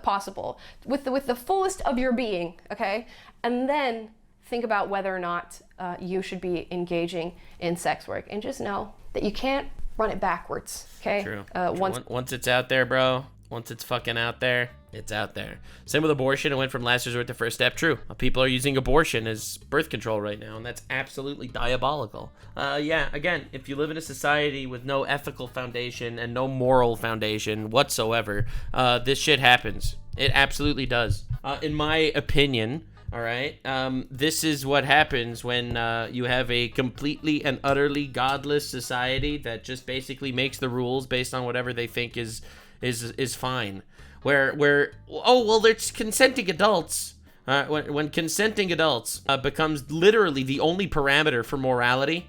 possible, with the fullest of your being, okay? And then think about whether or not you should be engaging in sex work. And just know that you can't run it backwards, okay? True. Once it's out there, bro, once it's fucking out there, it's out there. Same with abortion. It went from last resort to first step. True. People are using abortion as birth control right now, and that's absolutely diabolical. Yeah, again, if you live in a society with no ethical foundation and no moral foundation whatsoever, this shit happens. It absolutely does. In my opinion, all right, this is what happens when you have a completely and utterly godless society that just basically makes the rules based on whatever they think is fine. Where oh well, there's consenting adults. When consenting adults becomes literally the only parameter for morality,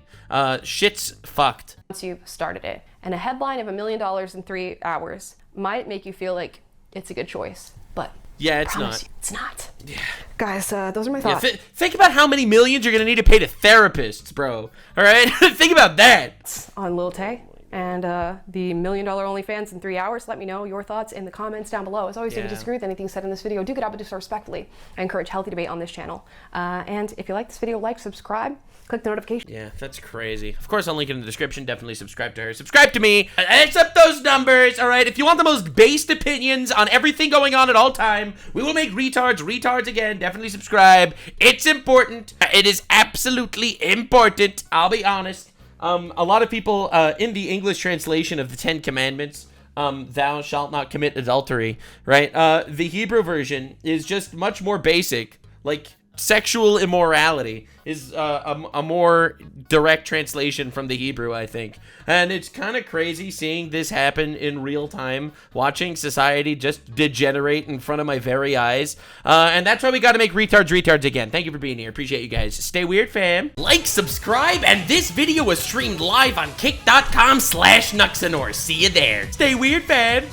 shit's fucked. Once you've started it, and a headline of $1 million in 3 hours might make you feel like it's a good choice, but yeah, it's not. It's not. Yeah. Guys, those are my thoughts. Yeah, think about how many millions you're gonna need to pay to therapists, bro. All right, think about that. On Lil Tay and the $1 million OnlyFans in 3 hours. Let me know your thoughts in the comments down below. As always, if you disagree with anything said in this video, do get up and do so respectfully. I encourage healthy debate on this channel. And if you like this video, like, subscribe, click the notification. Yeah, that's crazy. Of course, I'll link it in the description. Definitely subscribe to her. Subscribe to me. Accept those numbers, all right? If you want the most based opinions on everything going on at all time, we will make retards again. Definitely subscribe. It's important. It is absolutely important. I'll be honest. A lot of people in the English translation of the 10 Commandments thou shalt not commit adultery, right? The Hebrew version is just much more basic, like sexual immorality is a more direct translation from the Hebrew, I think. And it's kind of crazy seeing this happen in real time, watching society just degenerate in front of my very eyes. And that's why we got to make retards again. Thank you for being here. Appreciate you guys. Stay weird, fam. Like, subscribe, and this video was streamed live on kick.com/Nuxanor. See you there. Stay weird, fam.